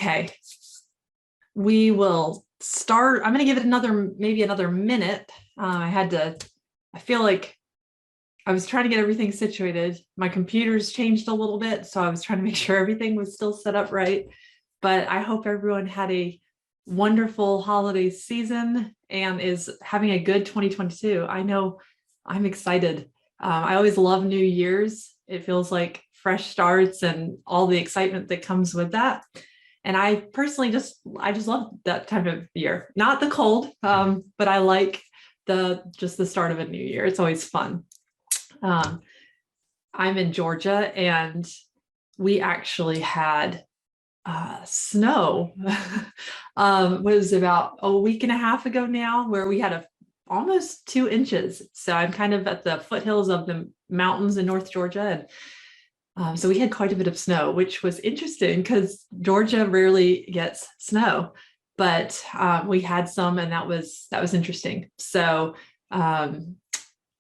Okay, we will start. I'm going to give it maybe another minute. I feel like I was trying to get everything situated. My computer's changed a little bit, so I was trying to make sure everything was still set up right. But I hope everyone had a wonderful holiday season and is having a good 2022. I know I'm excited. I always love New Year's. It feels like fresh starts and all the excitement that comes with that. And I personally just love that time of year. Not the cold, but I like the start of a new year. It's always fun. I'm in Georgia, and we actually had snow. Was about a week and a half ago now, where we had almost 2 inches. So I'm kind of at the foothills of the mountains in North Georgia, and so we had quite a bit of snow, which was interesting because Georgia rarely gets snow, but we had some, and that was interesting. So I'm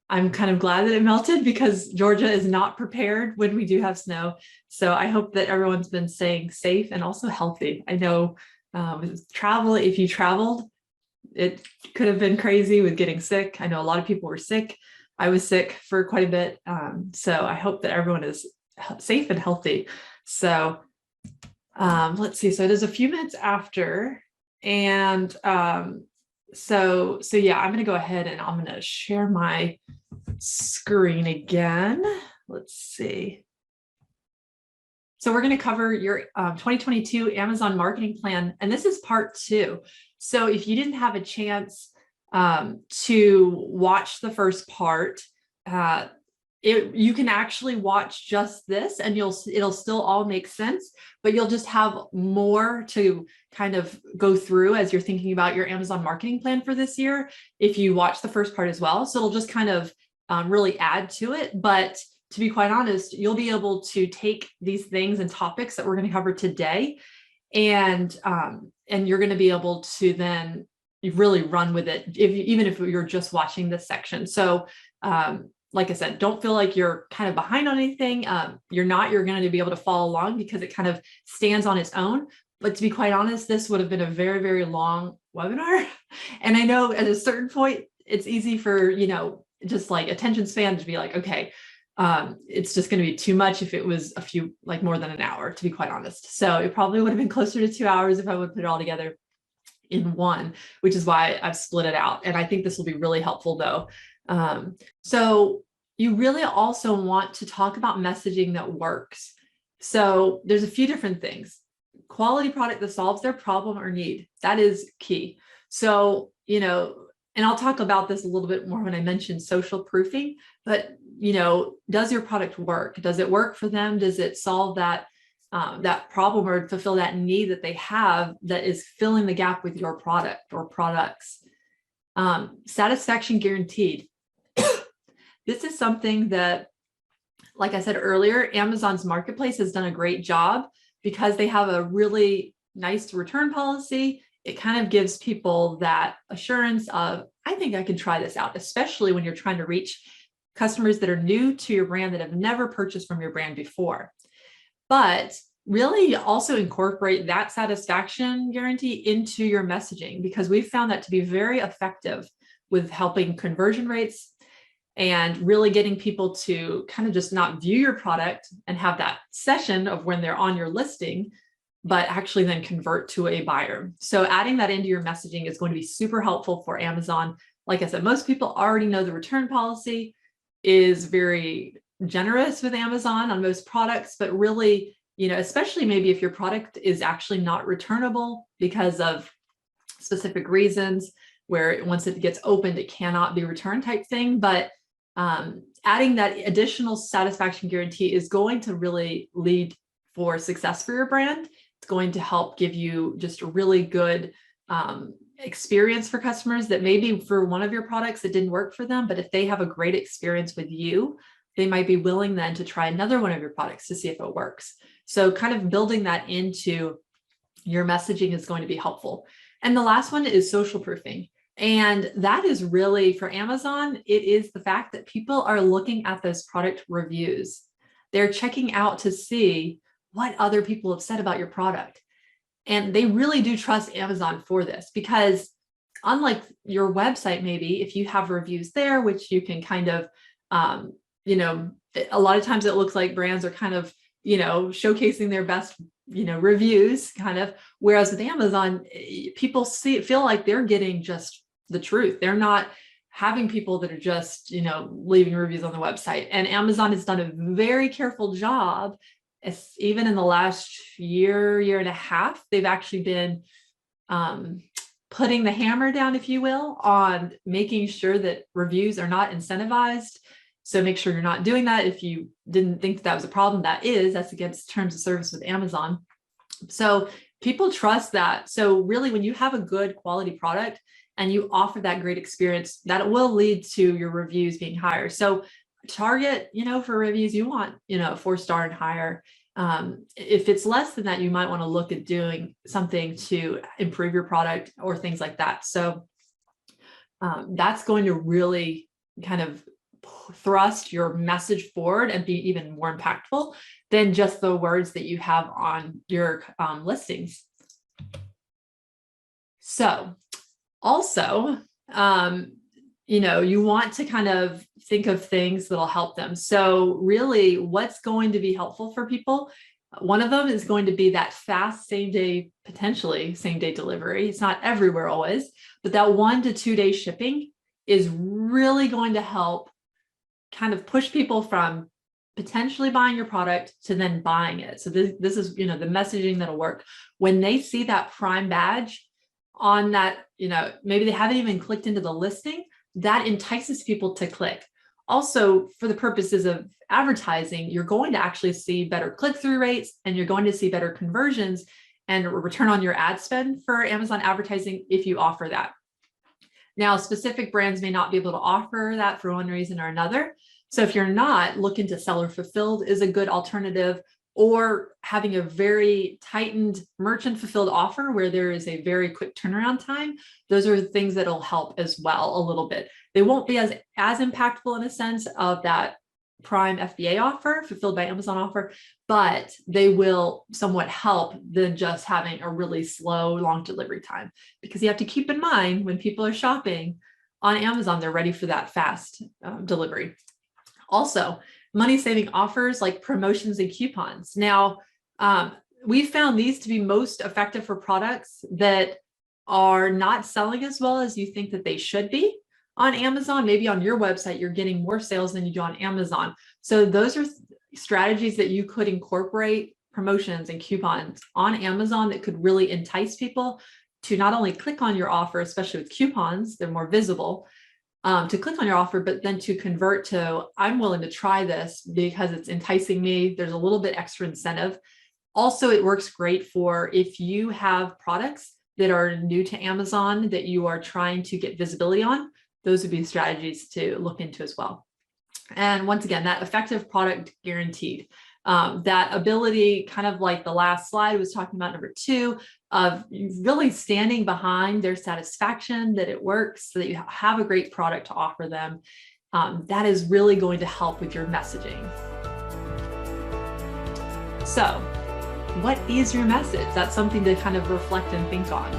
kind of glad that it melted because Georgia is not prepared when we do have snow. So I hope that everyone's been staying safe and also healthy. I know if you traveled, it could have been crazy with getting sick. I know a lot of people were sick. I was sick for quite a bit. So I hope that everyone is safe and healthy. So let's see. So it is a few minutes after. And so yeah, I'm going to go ahead and I'm going to share my screen again. Let's see. So we're going to cover your 2022 Amazon marketing plan, and this is part 2. So if you didn't have a chance to watch the first part, you can actually watch just this, and it'll still all make sense, but you'll just have more to kind of go through as you're thinking about your Amazon marketing plan for this year if you watch the first part as well. So it'll just kind of really add to it. But to be quite honest, you'll be able to take these things and topics that we're going to cover today, and you're going to be able to then really run with it, even if you're just watching this section. So like I said, don't feel like you're kind of behind on anything. You're going to be able to follow along because it kind of stands on its own. But to be quite honest, this would have been a very, very long webinar. And I know at a certain point, it's easy for, just like attention span to be like, okay, it's just going to be too much if it was more than an hour, to be quite honest. So it probably would have been closer to 2 hours if I would put it all together in one, which is why I've split it out. And I think this will be really helpful though. So you really also want to talk about messaging that works. So there's a few different things. Quality product that solves their problem or need. That is key. So, and I'll talk about this a little bit more when I mention social proofing, but, does your product work? Does it work for them? Does it solve that problem or fulfill that need that they have that is filling the gap with your product or products? Satisfaction guaranteed. This is something that, like I said earlier, Amazon's marketplace has done a great job because they have a really nice return policy. It kind of gives people that assurance of, I think I can try this out, especially when you're trying to reach customers that are new to your brand that have never purchased from your brand before. But really also incorporate that satisfaction guarantee into your messaging, because we've found that to be very effective with helping conversion rates and really getting people to kind of just not view your product and have that session of when they're on your listing, but actually then convert to a buyer. So adding that into your messaging is going to be super helpful for Amazon. Like I said, most people already know the return policy is very generous with Amazon on most products, but really, especially maybe if your product is actually not returnable because of specific reasons, where once it gets opened, it cannot be returned type thing. But adding that additional satisfaction guarantee is going to really lead for success for your brand. It's going to help give you just a really good experience for customers that maybe for one of your products, it didn't work for them, but if they have a great experience with you, they might be willing then to try another one of your products to see if it works. So kind of building that into your messaging is going to be helpful. And the last one is social proofing. And that is really, for Amazon, it is the fact that people are looking at those product reviews. They're checking out to see what other people have said about your product. And they really do trust Amazon for this, because unlike your website, maybe if you have reviews there, which you can kind of, a lot of times it looks like brands are kind of, showcasing their best, reviews kind of. Whereas with Amazon, people feel like they're getting just the truth. They're not having people that are just, leaving reviews on the website. And Amazon has done a very careful job. Even in the last year and a half, they've actually been putting the hammer down, if you will, on making sure that reviews are not incentivized. So make sure you're not doing that. If you didn't think that was a problem, that's against terms of service with Amazon. So people trust that. So really, when you have a good quality product and you offer that great experience, that will lead to your reviews being higher. So target, for reviews, you want, 4-star and higher. If it's less than that, you might want to look at doing something to improve your product or things like that. So that's going to really kind of thrust your message forward and be even more impactful than just the words that you have on your listings. So also, you want to kind of think of things that'll help them. So really, what's going to be helpful for people? One of them is going to be that fast potentially same day delivery. It's not everywhere always, but that 1 to 2 day shipping is really going to help kind of push people from potentially buying your product to then buying it. So this is, the messaging that'll work. When they see that Prime badge on that, maybe they haven't even clicked into the listing, that entices people to click. Also, for the purposes of advertising, you're going to actually see better click-through rates, and you're going to see better conversions and return on your ad spend for Amazon advertising if you offer that. Now, specific brands may not be able to offer that for one reason or another. So if you're not, looking to seller fulfilled is a good alternative, or having a very tightened merchant fulfilled offer where there is a very quick turnaround time. Those are the things that'll help as well a little bit. They won't be as impactful in a sense of that Prime FBA offer, fulfilled by Amazon offer, but they will somewhat help than just having a really slow, long delivery time. Because you have to keep in mind, when people are shopping on Amazon, they're ready for that fast delivery. Also, money-saving offers like promotions and coupons. Now, we found these to be most effective for products that are not selling as well as you think that they should be on Amazon. Maybe on your website, you're getting more sales than you do on Amazon. So those are strategies that you could incorporate, promotions and coupons on Amazon, that could really entice people to not only click on your offer, especially with coupons, they're more visible, to click on your offer, but then to convert to, I'm willing to try this because it's enticing me. There's a little bit extra incentive. Also, it works great for if you have products that are new to Amazon that you are trying to get visibility on. Those would be strategies to look into as well. And once again, that effective product guaranteed. That ability, kind of like the last slide was talking about, number 2, of really standing behind their satisfaction that it works, so that you have a great product to offer them. That is really going to help with your messaging. So, what is your message? That's something to kind of reflect and think on.